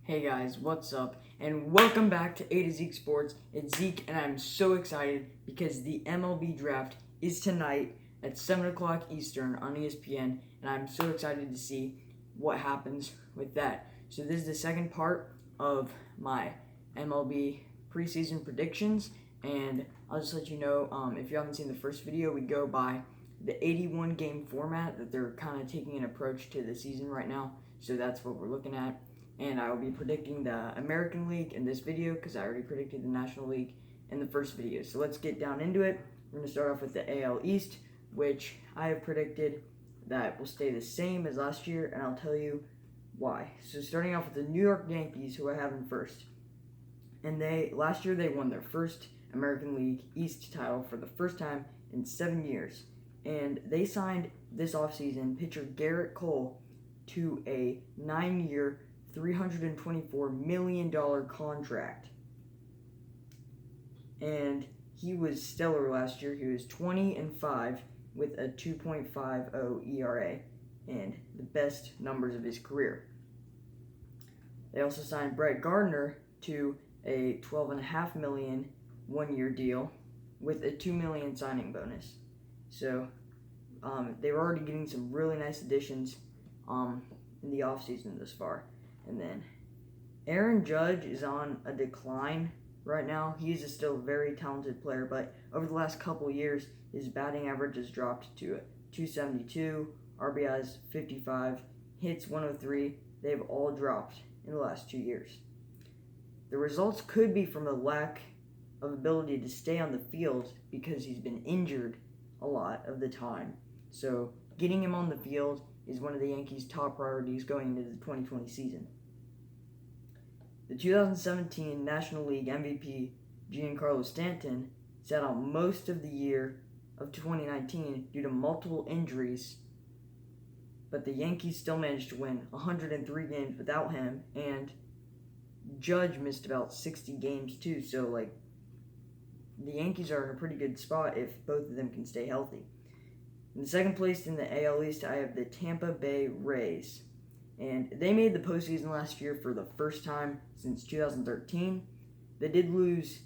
Hey guys, what's up? And welcome back to A to Zeke Sports. It's Zeke, and I'm so excited because the MLB draft is tonight at 7 o'clock Eastern on ESPN, and I'm so excited to see what happens with that. So, this is the second part of my MLB preseason predictions, and I'll just let you know if you haven't seen the first video, we go by the 81 game format that they're kind of taking an approach to the season right now. So, that's what we're looking at. And I will be predicting the American League in this video because I already predicted the National League in the first video. So let's get down into it. We're going to start off with the AL East, which I have predicted that will stay the same as last year, and I'll tell you why. So starting off with the New York Yankees, who I have in first. And last year they won their first American League East title for the first time in 7 years. And they signed this offseason pitcher Garrett Cole to a 9-year, $324 million contract. And he was stellar last year. He was 20-5 with a 2.50 ERA and the best numbers of his career. They also signed Brett Gardner to a $12.5 million 1-year deal with a $2 million signing bonus. So they were already getting some really nice additions in the offseason thus far. And then Aaron Judge is on a decline right now. He's still a very talented player, but over the last couple years, his batting average has dropped to 272, RBIs 55, hits 103. They've all dropped in the last 2 years. The results could be from a lack of ability to stay on the field because he's been injured a lot of the time. So getting him on the field is one of the Yankees' top priorities going into the 2020 season. The 2017 National League MVP Giancarlo Stanton sat out most of the year of 2019 due to multiple injuries, but the Yankees still managed to win 103 games without him, and Judge missed about 60 games too, so the Yankees are in a pretty good spot if both of them can stay healthy. In the second place in the AL East, I have the Tampa Bay Rays. And they made the postseason last year for the first time since 2013. They did lose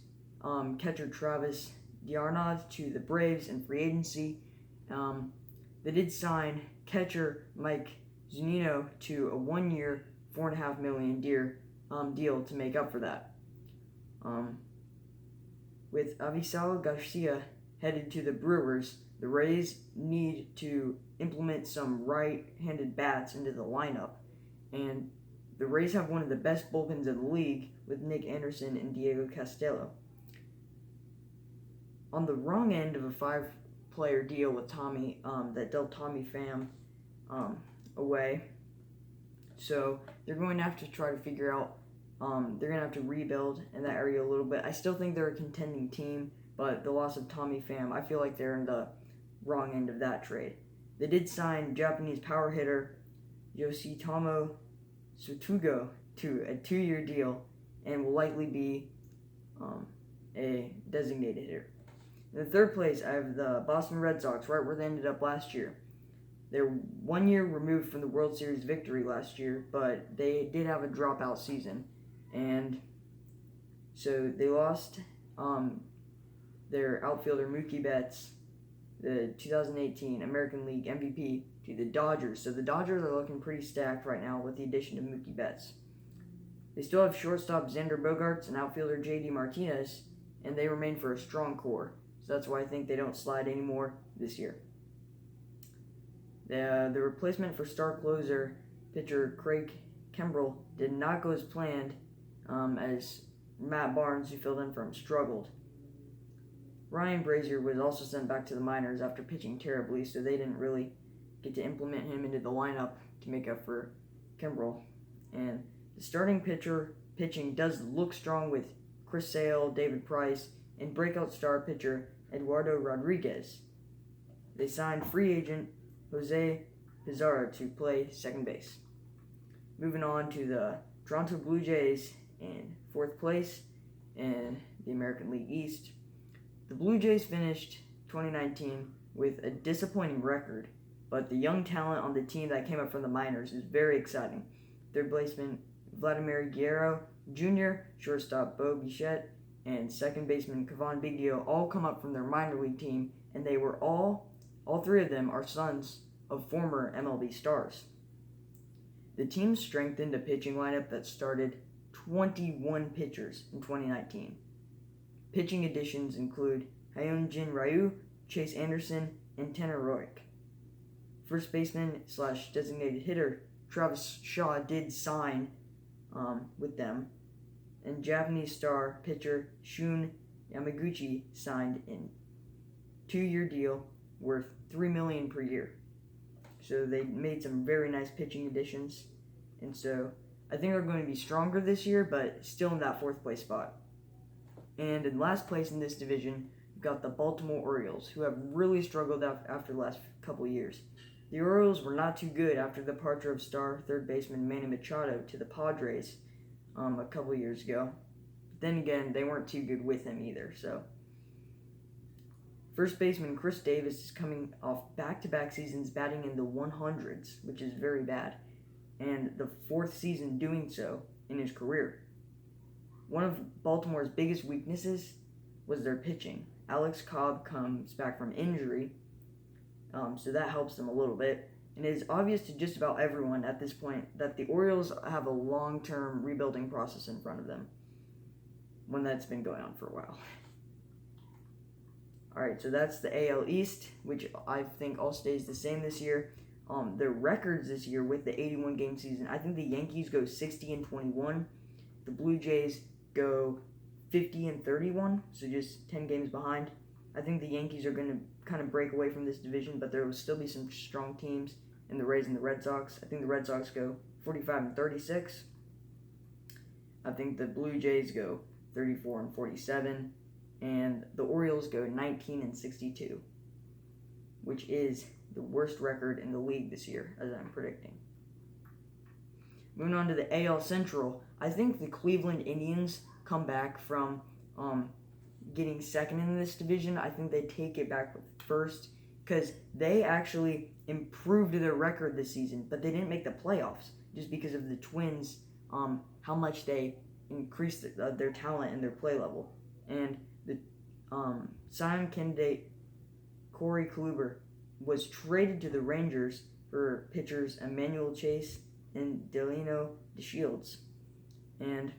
catcher Travis d'Arnaud to the Braves in free agency. They did sign catcher Mike Zunino to a 1-year, $4.5 million deal to make up for that. With Avisal Garcia headed to the Brewers, the Rays need to implement some right-handed bats into the lineup, and the Rays have one of the best bullpens in the league with Nick Anderson and Diego Castillo. On the wrong end of a 5-player deal with Tommy, that dealt Tommy Pham away, so they're going to have to try to figure out, they're going to have to rebuild in that area a little bit. I still think they're a contending team, but the loss of Tommy Pham, I feel like they're in the wrong end of that trade. They did sign Japanese power hitter Yoshitomo Tsutomu to a 2-year deal and will likely be a designated hitter. In the third place, I have the Boston Red Sox, right where they ended up last year. They're 1 year removed from the World Series victory last year, but they did have a dropout season, and so they lost their outfielder Mookie Betts, the 2018 American League MVP, to the Dodgers. So the Dodgers are looking pretty stacked right now with the addition of Mookie Betts. They still have shortstop Xander Bogaerts and outfielder J.D. Martinez, and they remain for a strong core. So that's why I think they don't slide anymore this year. The replacement for star closer pitcher Craig Kimbrell did not go as planned, as Matt Barnes, who filled in for him, struggled. Ryan Brazier was also sent back to the minors after pitching terribly, so they didn't really get to implement him into the lineup to make up for Kimbrell. And the starting pitching does look strong with Chris Sale, David Price, and breakout star pitcher Eduardo Rodriguez. They signed free agent Jose Pizarro to play second base. Moving on to the Toronto Blue Jays in fourth place in the American League East. The Blue Jays finished 2019 with a disappointing record, but the young talent on the team that came up from the minors is very exciting. Third baseman Vladimir Guerrero Jr., shortstop Bo Bichette, and second baseman Kevon Biggio all come up from their minor league team, and they were all three of them are sons of former MLB stars. The team strengthened a pitching lineup that started 21 pitchers in 2019. Pitching additions include Hyunjin Ryu, Chase Anderson, and Tanner Roark. First baseman / designated hitter Travis Shaw did sign with them, and Japanese star pitcher Shun Yamaguchi signed in 2-year deal worth $3 million per year. So they made some very nice pitching additions, and so I think they're going to be stronger this year, but still in that 4th place spot. And in last place in this division, we've got the Baltimore Orioles, who have really struggled after the last couple of years. The Orioles were not too good after the departure of star third baseman Manny Machado to the Padres a couple of years ago. But then again, they weren't too good with him either. So, first baseman Chris Davis is coming off back-to-back seasons batting in the 100s, which is very bad, and the 4th season doing so in his career. One of Baltimore's biggest weaknesses was their pitching. Alex Cobb comes back from injury, so that helps them a little bit. And it is obvious to just about everyone at this point that the Orioles have a long-term rebuilding process in front of them, one that's been going on for a while. Alright, so that's the AL East, which I think all stays the same this year. Their records this year with the 81-game season, I think the Yankees go 60-21. The Blue Jays go 50-31, so just 10 games behind. I think the Yankees are going to kind of break away from this division, but there will still be some strong teams in the Rays and the Red Sox. I think the Red Sox go 45-36. I think the Blue Jays go 34-47. And the Orioles go 19-62, which is the worst record in the league this year, as I'm predicting. Moving on to the AL Central, I think the Cleveland Indians come back from getting second in this division. I think they take it back first because they actually improved their record this season, but they didn't make the playoffs just because of the Twins, how much they increased their talent and their play level. And the Cy candidate Corey Kluber was traded to the Rangers for pitchers Emmanuel Chase and Delino DeShields. And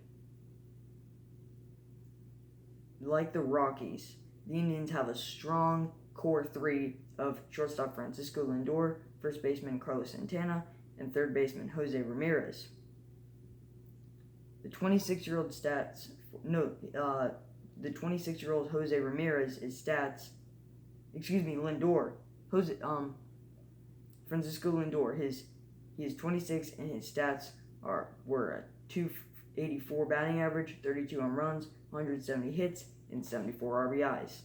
like the Rockies, the Indians have a strong core 3 of shortstop Francisco Lindor, first baseman Carlos Santana, and third baseman Jose Ramirez. The 26-year-old Jose Ramirez Lindor. Francisco Lindor, he is 26 and his stats were a 284 batting average, 32 home runs, 170 hits, and 74 RBIs.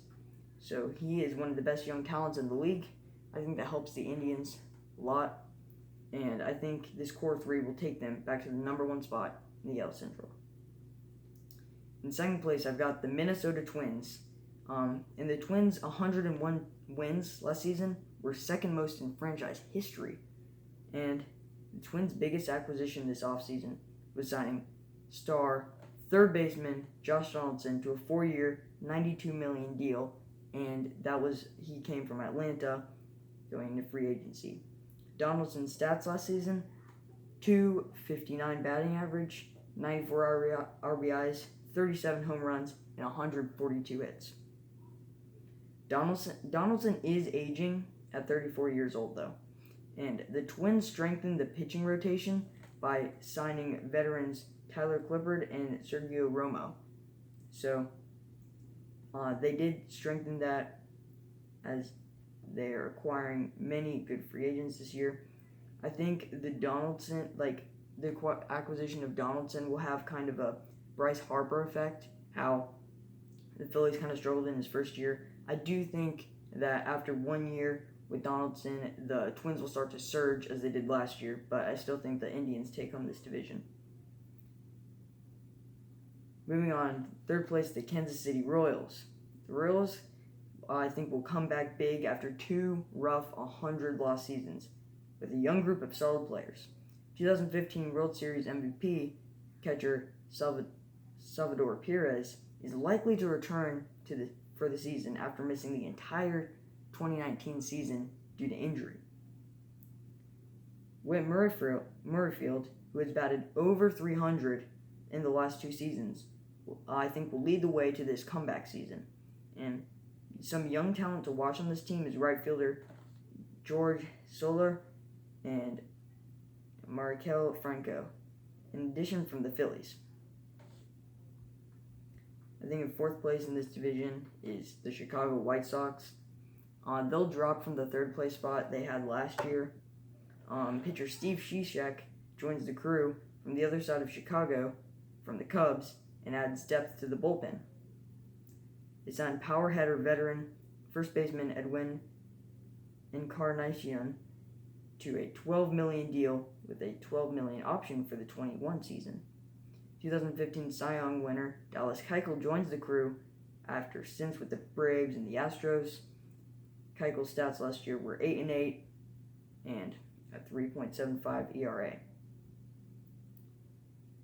So he is one of the best young talents in the league. I think that helps the Indians a lot, and I think this core 3 will take them back to the number 1 spot in the AL Central. In second place, I've got the Minnesota Twins. And the Twins' 101 wins last season were second most in franchise history. And the Twins' biggest acquisition this offseason was signing star third baseman Josh Donaldson to a 4-year, $92 million deal. And he came from Atlanta going into free agency. Donaldson's stats last season: 259 batting average, 94 RBIs, 37 home runs, and 142 hits. Donaldson is aging at 34 years old, though. And the Twins strengthened the pitching rotation by signing veterans Tyler Clippard and Sergio Romo. So, they did strengthen that as they are acquiring many good free agents this year. I think the acquisition of Donaldson will have kind of a Bryce Harper effect, how the Phillies kind of struggled in his first year. I do think that after 1 year with Donaldson, the Twins will start to surge as they did last year, but I still think the Indians take home this division. Moving on, third place, the Kansas City Royals. The Royals, I think, will come back big after 2 rough 100-loss seasons with a young group of solid players. 2015 World Series MVP catcher Salvador Perez is likely to return for the season after missing the entire 2019 season due to injury. Whit Merrifield, who has batted over 300 in the last 2 seasons, I think will lead the way to this comeback season. And some young talent to watch on this team is right fielder George Soler and Markel Franco, in addition from the Phillies. I think in 4th place in this division is the Chicago White Sox. They'll drop from the 3rd place spot they had last year. Pitcher Steve Cishek joins the crew from the other side of Chicago, from the Cubs, and adds depth to the bullpen. They signed power hitter veteran first baseman Edwin Encarnacion to a $12 million deal with a $12 million option for the 21 season. 2015 Cy Young winner Dallas Keuchel joins the crew after stints with the Braves and the Astros. Keuchel's stats last year were 8-8 and a 3.75 ERA.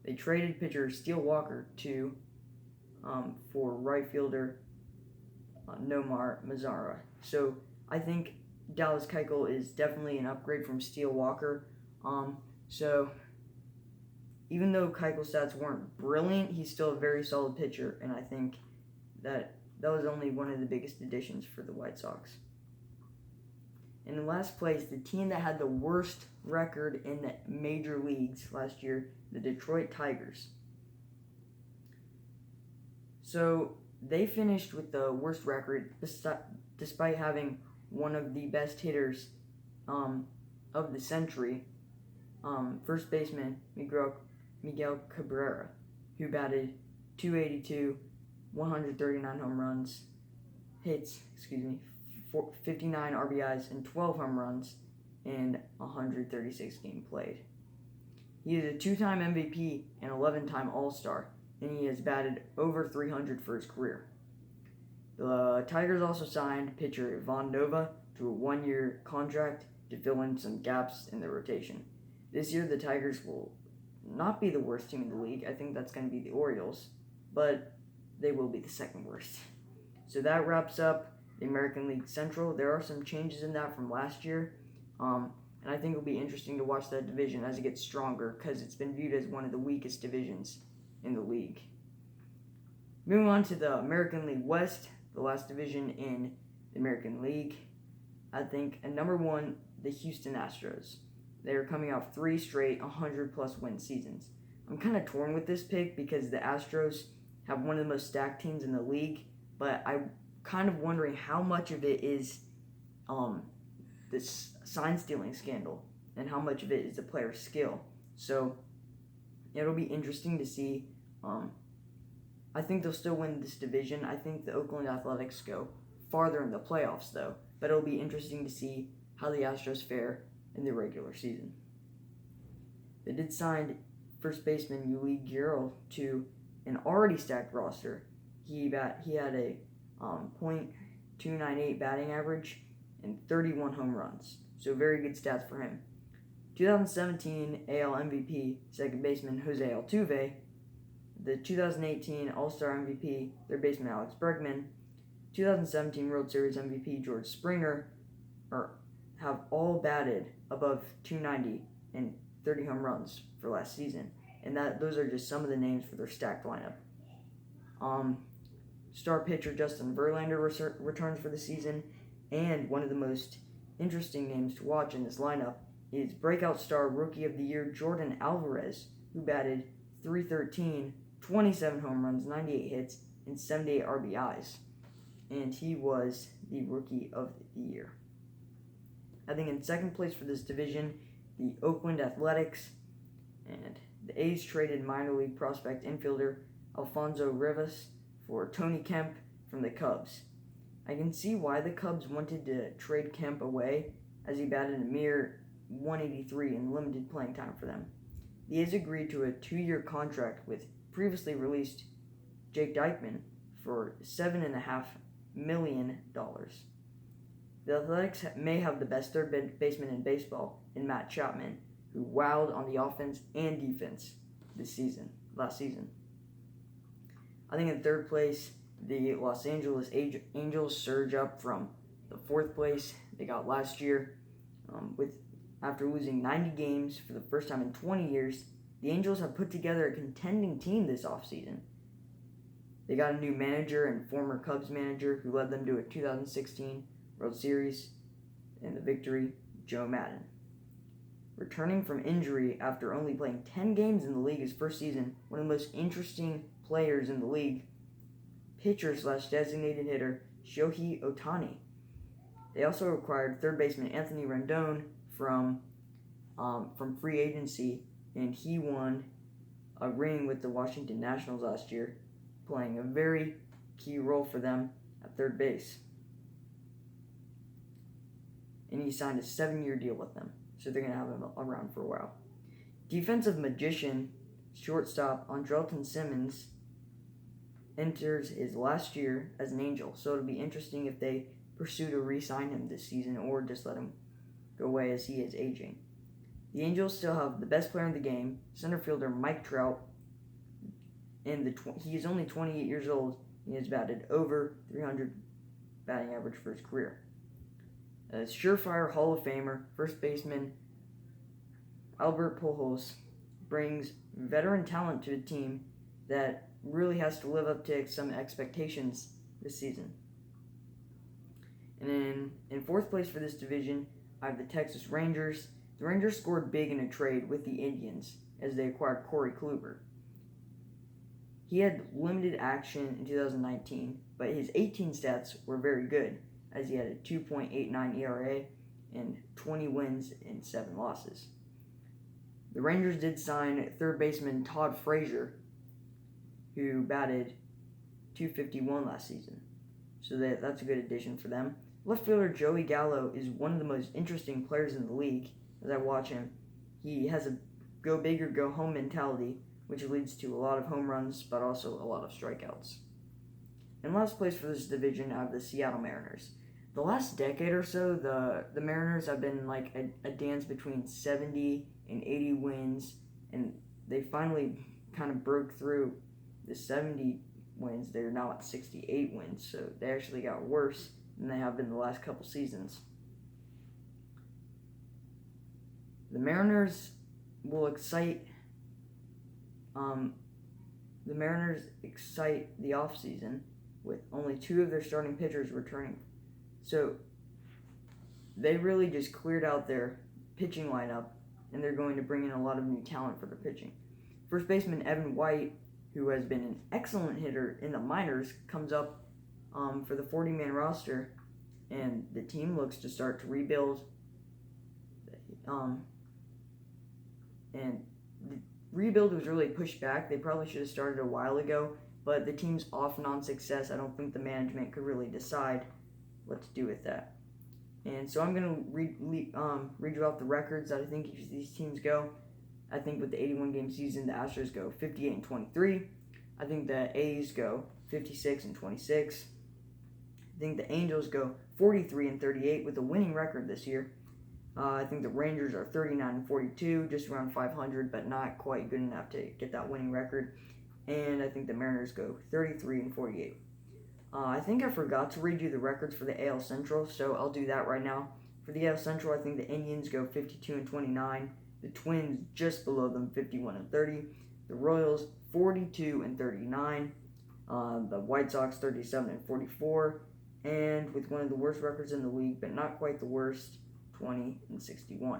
They traded pitcher Steele Walker for right fielder Nomar Mazara. So I think Dallas Keuchel is definitely an upgrade from Steele Walker. So even though Keuchel's stats weren't brilliant, he's still a very solid pitcher, and I think that was only one of the biggest additions for the White Sox. And in last place, the team that had the worst record in the major leagues last year, the Detroit Tigers. So they finished with the worst record despite having one of the best hitters of the century, first baseman Miguel Cabrera, who batted .282, 139 home runs, 59 RBIs, and 12 home runs in 136 games played. He is a 2-time MVP and 11-time All-Star, and he has batted over 300 for his career. The Tigers also signed pitcher Ivan Nova to a 1-year contract to fill in some gaps in the rotation. This year, the Tigers will not be the worst team in the league. I think that's going to be the Orioles, but they will be the second worst. So that wraps up the American League Central. There are some changes in that from last year, and I think it'll be interesting to watch that division as it gets stronger because it's been viewed as one of the weakest divisions in the league. Moving on to the American League West, the last division in the American League, I think at number 1, the Houston Astros. They are coming off 3 straight 100-plus win seasons. I'm kind of torn with this pick because the Astros have one of the most stacked teams in the league, but I'm kind of wondering how much of it is this sign-stealing scandal and how much of it is the player's skill. So it'll be interesting to see. I think they'll still win this division. I think the Oakland Athletics go farther in the playoffs, though. But it'll be interesting to see how the Astros fare in the regular season. They did sign first baseman Yuli Gurriel to an already stacked roster. He had a .298 batting average and 31 home runs. So very good stats for him. 2017 AL MVP second baseman Jose Altuve, the 2018 All-Star MVP third baseman Alex Bregman, 2017 World Series MVP George Springer have all batted above .290 and 30 home runs for last season. And those are just some of the names for their stacked lineup. Star pitcher Justin Verlander returns for the season, and one of the most interesting names to watch in this lineup is breakout star Rookie of the Year Jordan Alvarez, who batted .313, 27 home runs, 98 hits, and 78 RBIs. And he was the Rookie of the Year. I think in second place for this division, the Oakland Athletics, and the A's traded minor league prospect infielder Alfonso Rivas for Tony Kemp from the Cubs. I can see why the Cubs wanted to trade Kemp away, as he batted a mere .183 in limited playing time for them. The A's agreed to a 2-year contract with previously released Jake Dykman for $7.5 million. The Athletics may have the best third baseman in baseball in Matt Chapman, who wowed on the offense and defense last season. I think in third place, the Los Angeles Angels surge up from the fourth place they got last year. After losing 90 games for the first time in 20 years, the Angels have put together a contending team this offseason. They got a new manager and former Cubs manager who led them to a 2016 World Series and the victory, Joe Maddon. Returning from injury after only playing 10 games in the league his first season, one of the most interesting players in the league, pitcher/designated hitter Shohei Ohtani. They also acquired third baseman Anthony Rendon from free agency, and he won a ring with the Washington Nationals last year, playing a very key role for them at third base. And he signed a 7-year deal with them, so they're going to have him around for a while. Defensive magician, shortstop Andrelton Simmons enters his last year as an Angel, so it'll be interesting if they pursue to re-sign him this season or just let him go away as he is aging. The Angels still have the best player in the game, center fielder Mike Trout, and he is only 28 years old. He has batted over 300 batting average for his career. As surefire Hall of Famer, first baseman Albert Pujols brings veteran talent to a team that really has to live up to some expectations this season. And in fourth place for this division, I have the Texas Rangers. The Rangers scored big in a trade with the Indians as they acquired Corey Kluber. He had limited action in 2019, but his 18 stats were very good, as he had a 2.89 ERA and 20 wins and 7 losses. The Rangers did sign third baseman Todd Frazier, who batted .251 last season, so that's a good addition for them. Left fielder Joey Gallo is one of the most interesting players in the league. As I watch him, he has a go big or go home mentality, which leads to a lot of home runs, but also a lot of strikeouts. In last place for this division, I have the Seattle Mariners. The last decade or so, the Mariners have been like a dance between 70 and 80 wins, and they finally kind of broke through the 70 wins. They're now at 68 wins, so they actually got worse than they have been the last couple seasons. The Mariners will excite the offseason with only 2 of their starting pitchers returning. So they really just cleared out their pitching lineup, and they're going to bring in a lot of new talent for their pitching. First baseman Evan White, who has been an excellent hitter in the minors, comes up for the 40-man roster, and the team looks to start to rebuild. And the rebuild was really pushed back. They probably should have started a while ago, but the team's off non-success. I don't think the management could really decide what to do with that. And so I'm going to read you off the records that I think these teams go. I think with the 81-game season, the Astros go 58-23. I think the A's go 56-26. I think the Angels go 43-38 with a winning record this year. I think the Rangers are 39-42, just around 500, but not quite good enough to get that winning record. And I think the Mariners go 33-48. I think I forgot to read you the records for the AL Central, so I'll do that right now. For the AL Central, I think the Indians go 52-29. The Twins just below them, 51-30. The Royals 42-39. The White Sox 37-44. And with one of the worst records in the league, but not quite the worst, 20-61.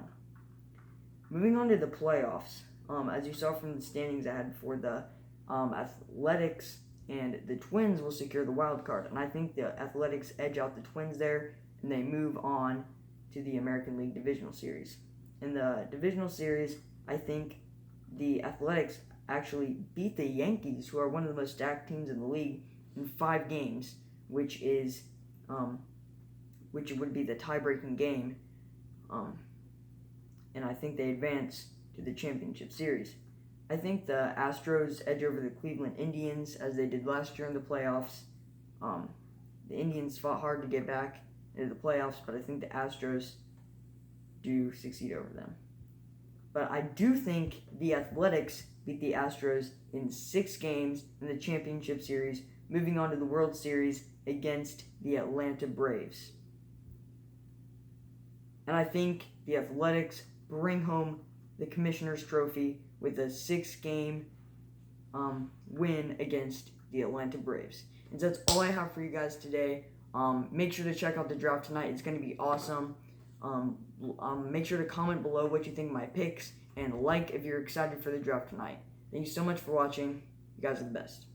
Moving on to the playoffs. As you saw from the standings I had for the Athletics and the Twins will secure the wild card. And I think the Athletics edge out the Twins there, and they move on to the American League Divisional Series. In the Divisional Series, I think the Athletics actually beat the Yankees, who are one of the most stacked teams in the league, in 5 games, which would be the tie-breaking game. And I think they advance to the championship series. I think the Astros edge over the Cleveland Indians as they did last year in the playoffs. The Indians fought hard to get back into the playoffs, but I think the Astros do succeed over them. But I do think the Athletics beat the Astros in 6 games in the championship series, moving on to the World Series against the Atlanta Braves. And I think the Athletics bring home the Commissioner's Trophy with a 6-game win against the Atlanta Braves. And so that's all I have for you guys today. Make sure to check out the draft tonight. It's going to be awesome. Make sure to comment below what you think of my picks and like if you're excited for the draft tonight. Thank you so much for watching. You guys are the best.